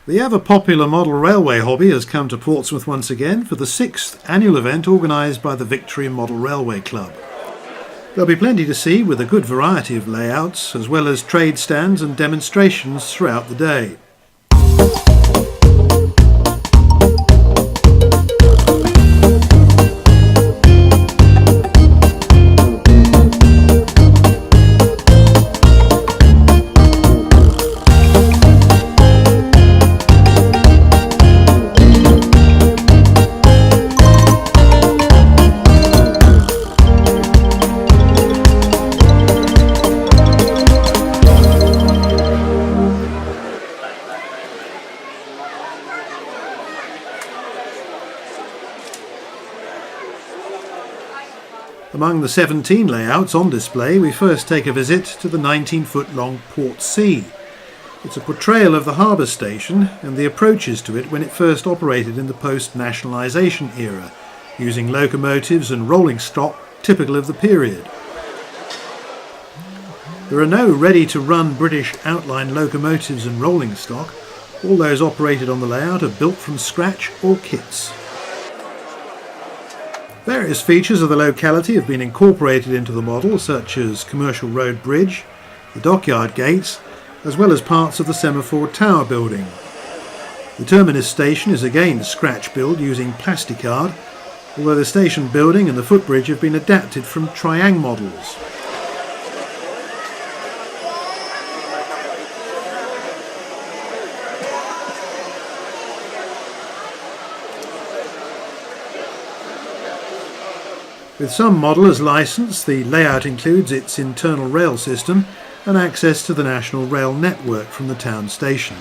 The ever-popular model railway hobby has come to Portsmouth once again for the 6th annual event organised by the Victory Model Railway Club. There'll be plenty to see with a good variety of layouts, as well as trade stands and demonstrations throughout the day. Among the 17 layouts on display, we first take a visit to the 19-foot-long Port C. It's a portrayal of the harbour station and the approaches to it when it first operated in the post-nationalisation era, using locomotives and rolling stock typical of the period. There are no ready-to-run British outline locomotives and rolling stock. All those operated on the layout are built from scratch or kits. Various features of the locality have been incorporated into the model, such as Commercial Road Bridge, the dockyard gates, as well as parts of the Semaphore Tower building. The terminus station is again scratch built using plasticard, although the station building and the footbridge have been adapted from Triang models. With some modelers licensed, the layout includes its internal rail system and access to the national rail network from the town station.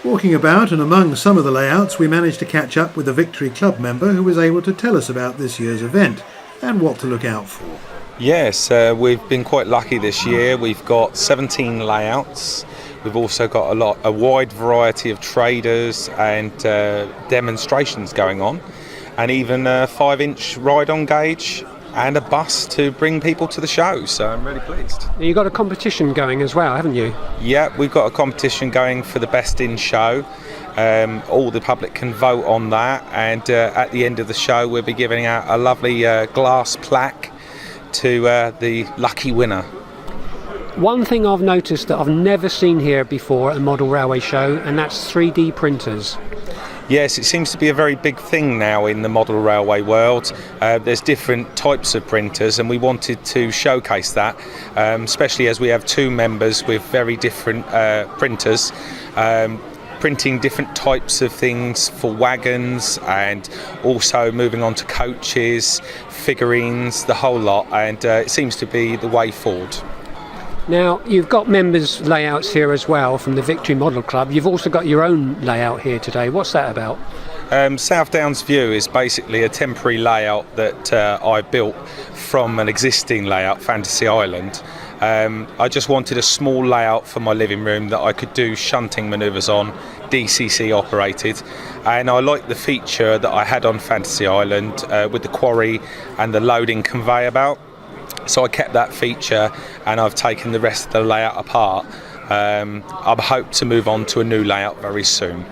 Walking about and among some of the layouts, we managed to catch up with a Victory Club member who was able to tell us about this year's event and what to look out for. Yes, we've been quite lucky this year. We've got 17 layouts. We've also got a wide variety of traders and demonstrations going on, and even a 5-inch ride-on gauge and a bus to bring people to the show, so I'm really pleased. You've got a competition going as well, haven't you? Yeah, we've got a competition going for the best in show. All the public can vote on that, and at the end of the show we'll be giving out a lovely glass plaque to the lucky winner. One thing I've noticed that I've never seen here before at a model railway show, and that's 3D printers. Yes, it seems to be a very big thing now in the model railway world. There's different types of printers, and we wanted to showcase that, especially as we have two members with very different printers, printing different types of things for wagons, and also moving on to coaches, figurines, the whole lot, and it seems to be the way forward. Now, you've got members' layouts here as well from the Victory Model Club. You've also got your own layout here today. What's that about? South Downs View is basically a temporary layout that I built from an existing layout, Fantasy Island. I just wanted a small layout for my living room that I could do shunting manoeuvres on, DCC operated, and I liked the feature that I had on Fantasy Island with the quarry and the loading conveyor belt. So I kept that feature, and I've taken the rest of the layout apart. I hope to move on to a new layout very soon.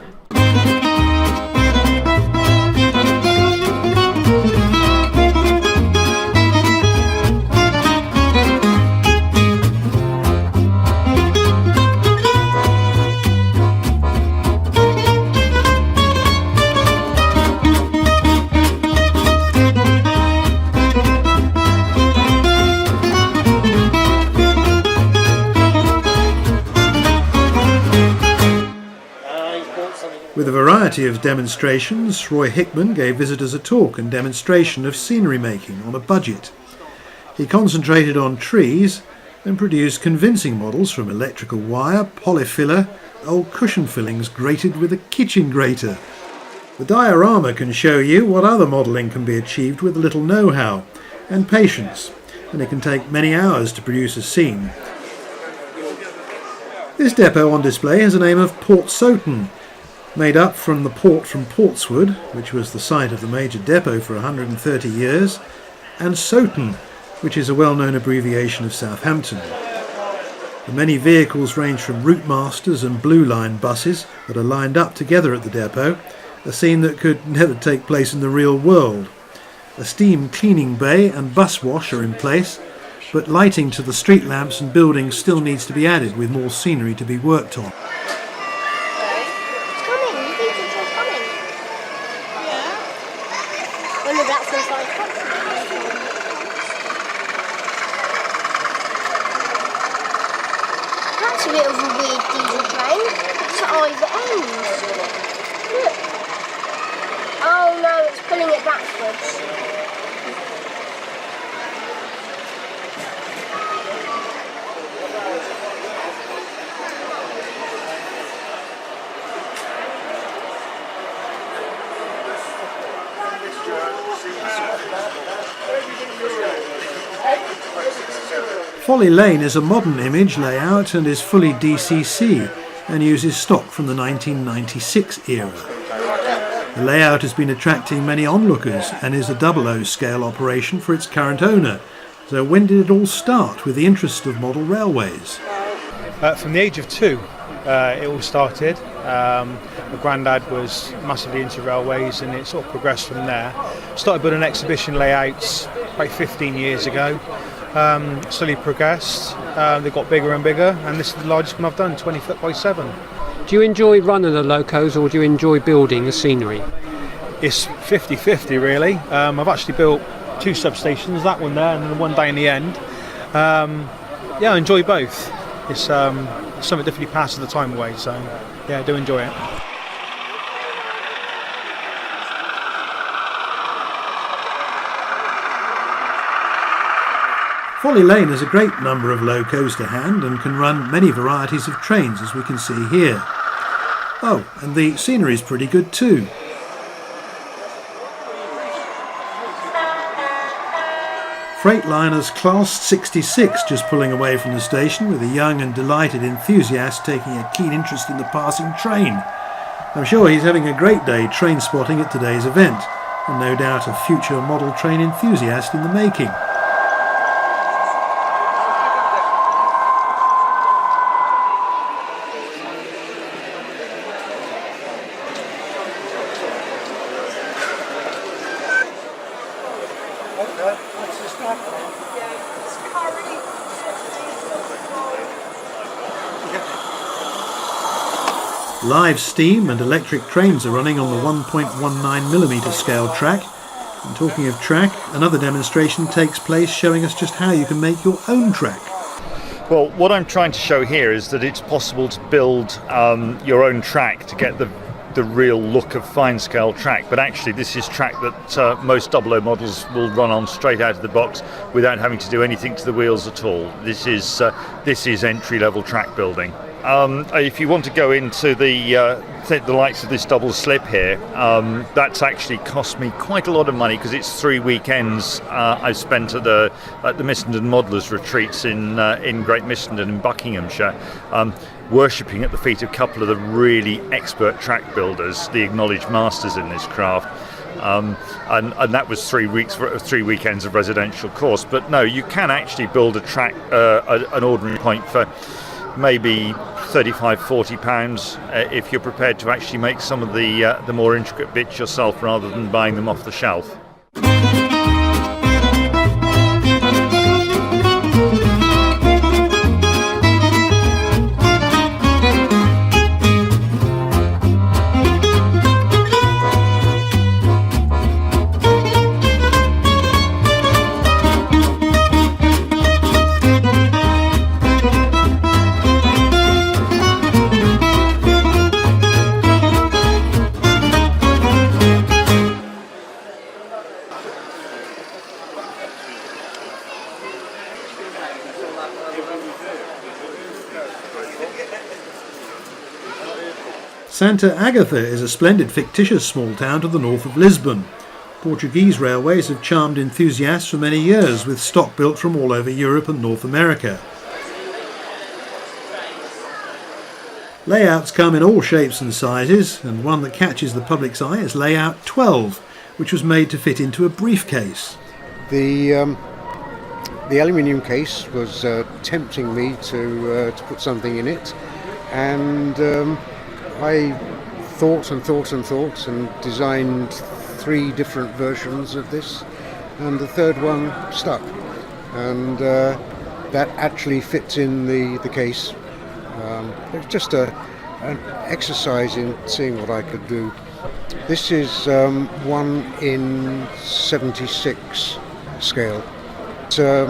With a variety of demonstrations, Roy Hickman gave visitors a talk and demonstration of scenery making on a budget. He concentrated on trees and produced convincing models from electrical wire, polyfiller, old cushion fillings grated with a kitchen grater. The diorama can show you what other modelling can be achieved with a little know-how and patience, and it can take many hours to produce a scene. This depot on display has a name of Port Soton, made up from the port from Portswood, which was the site of the major depot for 130 years, and Soton, which is a well-known abbreviation of Southampton. The many vehicles range from route masters and blue line buses that are lined up together at the depot, a scene that could never take place in the real world. A steam cleaning bay and bus wash are in place, but lighting to the street lamps and buildings still needs to be added, with more scenery to be worked on. That's a bit of a weird diesel train. It's at either ends. Look. Oh no, it's pulling it backwards. Folly Lane is a modern image layout and is fully DCC and uses stock from the 1996 era. The layout has been attracting many onlookers and is a 00 scale operation for its current owner. So when did it all start with the interest of model railways? From the age of 2 it all started. My granddad was massively into railways and it sort of progressed from there. Started building exhibition layouts about 15 years ago. Slowly progressed, they got bigger and bigger, and this is the largest one I've done, 20 foot by 7. Do you enjoy running the locos or do you enjoy building the scenery? It's 50-50 really. I've actually built 2 substations, that one there and the one down the end. Yeah, I enjoy both. It's something definitely passes the time away, so yeah, I do enjoy it. Folly Lane has a great number of locos to hand and can run many varieties of trains, as we can see here. Oh, and the scenery is pretty good too. Freightliner's Class 66 just pulling away from the station with a young and delighted enthusiast taking a keen interest in the passing train. I'm sure he's having a great day train spotting at today's event, and no doubt a future model train enthusiast in the making. Live steam and electric trains are running on the 1.19mm scale track. And talking of track, another demonstration takes place showing us just how you can make your own track. Well, what I'm trying to show here is that it's possible to build your own track to get the real look of fine scale track, but actually this is track that most 00 models will run on straight out of the box without having to do anything to the wheels at all. This is entry level track building. If you want to go into the likes of this double slip here, that's actually cost me quite a lot of money because it's 3 weekends I've spent at the Missenden Modelers retreats in Great Missenden in Buckinghamshire, worshipping at the feet of a couple of the really expert track builders, the acknowledged masters in this craft. And that was 3 weekends of residential course. But no, you can actually build a track, an ordinary point for maybe £35-40 if you're prepared to actually make some of the more intricate bits yourself rather than buying them off the shelf. Santa Agatha is a splendid fictitious small town to the north of Lisbon. Portuguese railways have charmed enthusiasts for many years with stock built from all over Europe and North America. Layouts come in all shapes and sizes, and one that catches the public's eye is Layout 12, which was made to fit into a briefcase. The the aluminium case was tempting me to put something in it, and I thought and designed 3 different versions of this, and the third one stuck, and that actually fits in the case. It was just an exercise in seeing what I could do. This is 1 in 76 scale. It's a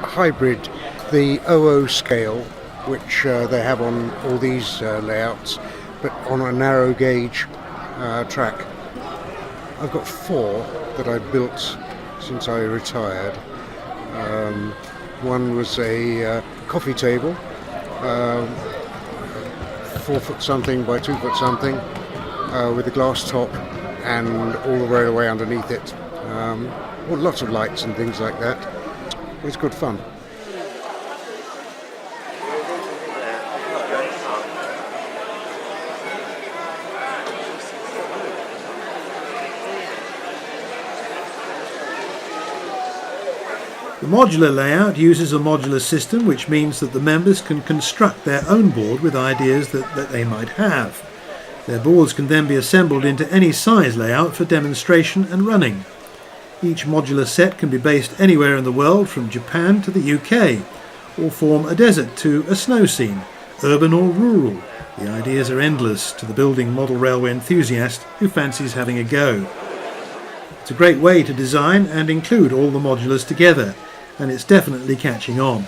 hybrid, the 00 scale, which they have on all these layouts, but on a narrow gauge track. I've got 4 that I've built since I retired. One was a coffee table, 4 foot something by 2 foot something, with a glass top and all the railway underneath it. Well, lots of lights and things like that. It was good fun. The modular layout uses a modular system, which means that the members can construct their own board with ideas that they might have. Their boards can then be assembled into any size layout for demonstration and running. Each modular set can be based anywhere in the world, from Japan to the UK, or form a desert to a snow scene, urban or rural. The ideas are endless to the building model railway enthusiast who fancies having a go. It's a great way to design and include all the modulars together, and it's definitely catching on.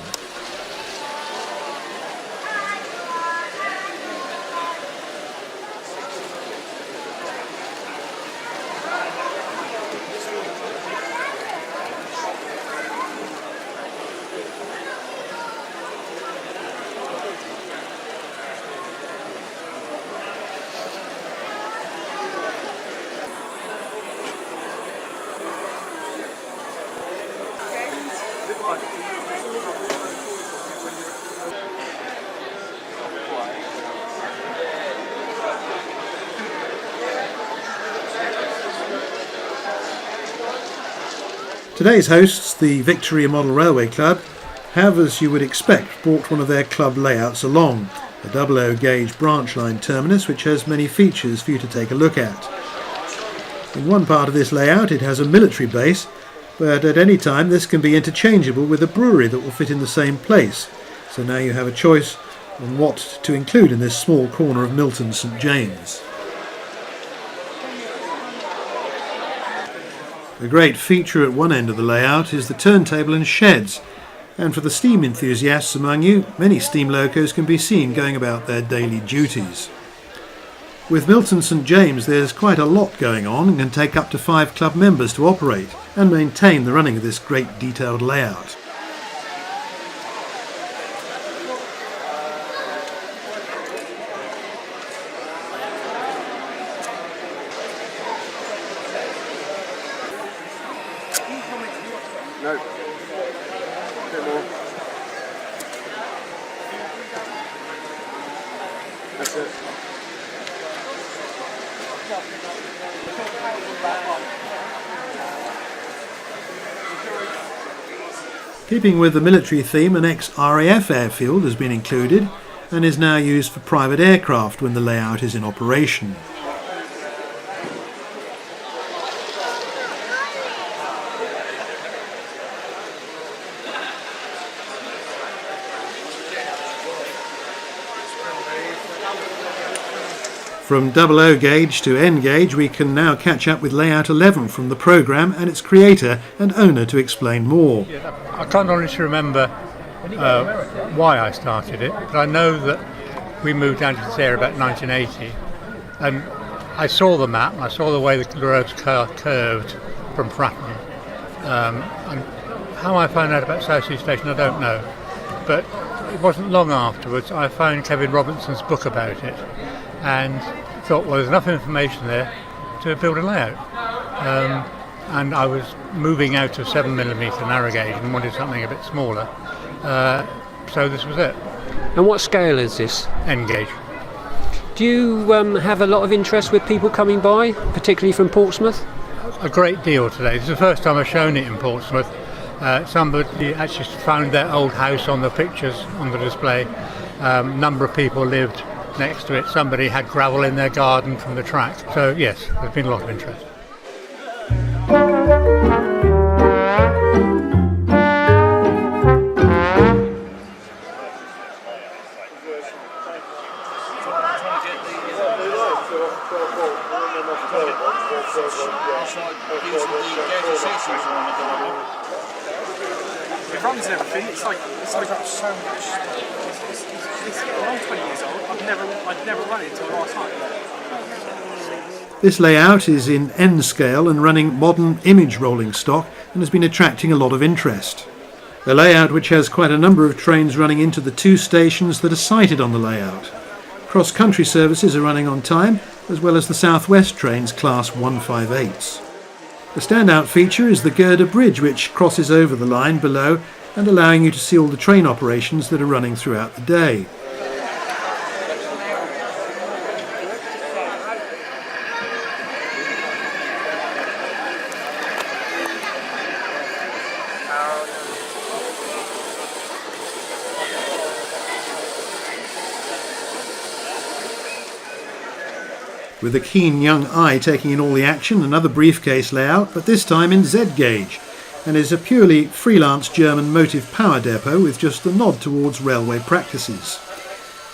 Today's hosts, the Victoria Model Railway Club, have, as you would expect, brought one of their club layouts along, a 00 gauge branch line terminus which has many features for you to take a look at. In one part of this layout it has a military base, but at any time this can be interchangeable with a brewery that will fit in the same place, so now you have a choice on what to include in this small corner of Milton St James. The great feature at one end of the layout is the turntable and sheds, and for the steam enthusiasts among you, many steam locos can be seen going about their daily duties. With Milton St James there's quite a lot going on and can take up to 5 club members to operate and maintain the running of this great detailed layout. No. A bit more. That's it. Keeping with the military theme, an ex-RAF airfield has been included and is now used for private aircraft when the layout is in operation. From 00 gauge to N gauge we can now catch up with layout 11 from the programme and its creator and owner to explain more. I can't honestly remember why I started it, but I know that we moved down to this area about 1980, and I saw the map, I saw the way the roads curved from Fratton, and how I found out about Southsea Station I don't know, but it wasn't long afterwards I found Kevin Robinson's book about it and thought, well, there's enough information there to build a layout. And I was moving out of 7mm narrow gauge and wanted something a bit smaller, so this was it. And what scale is this? N gauge. Do you have a lot of interest with people coming by, particularly from Portsmouth? A great deal today. This is the first time I've shown it in Portsmouth, Somebody actually found their old house on the pictures on the display. Number of people lived next to it. Somebody had gravel in their garden from the track. So yes, there's been a lot of interest. It runs and everything. It's like up so much. When I'm 20 years old, I'd never run it until last night. This layout is in N scale and running modern image rolling stock and has been attracting a lot of interest. A layout which has quite a number of trains running into the 2 stations that are sited on the layout. Cross-country services are running on time, as well as the South West trains Class 158s. The standout feature is the girder bridge, which crosses over the line below and allowing you to see all the train operations that are running throughout the day. With a keen young eye taking in all the action, another briefcase layout, but this time in Z gauge, and is a purely freelance German motive power depot with just a nod towards railway practices.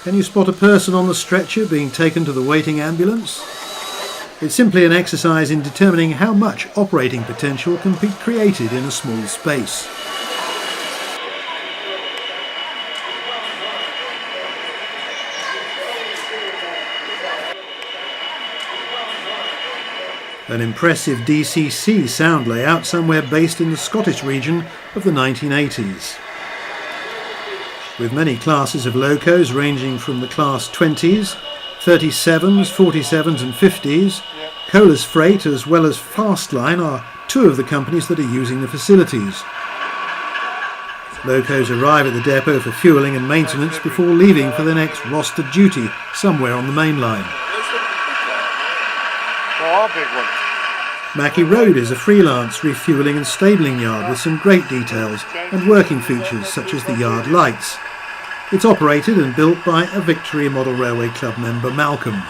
Can you spot a person on the stretcher being taken to the waiting ambulance? It's simply an exercise in determining how much operating potential can be created in a small space. An impressive DCC sound layout somewhere based in the Scottish region of the 1980s. With many classes of locos ranging from the Class 20s, 37s, 47s and 50s, Colas Freight as well as Fastline are 2 of the companies that are using the facilities. Locos arrive at the depot for fuelling and maintenance before leaving for their next rostered duty somewhere on the main line. Mackey Road is a freelance refuelling and stabling yard with some great details and working features such as the yard lights. It's operated and built by a Victory Model Railway Club member Malcolm.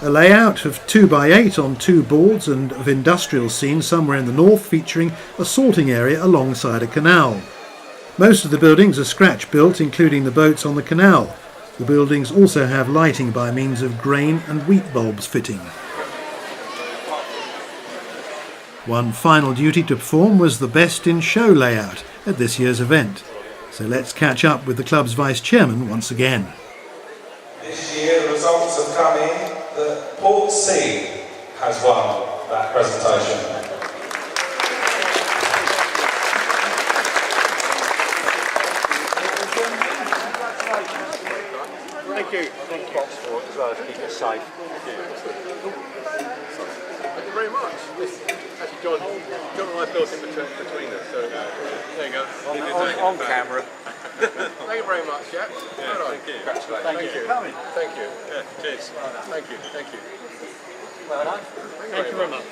A layout of 2x8 on 2 boards and of industrial scene somewhere in the north, featuring a sorting area alongside a canal. Most of the buildings are scratch built, including the boats on the canal. The buildings also have lighting by means of grain and wheat bulbs fitting. One final duty to perform was the Best in Show layout at this year's event. So let's catch up with the club's vice chairman once again. This year the results have come in that Portsmouth has won that presentation. Thank you. Thank you as well to keep it safe. Thank you very much. Actually, John and I built it between us, so there you go. On camera. Thank you very much, yeah? Thank you. Congratulations. Thank you. Coming. Thank you. Yeah, cheers. Thank you. Well done. Thank you very much.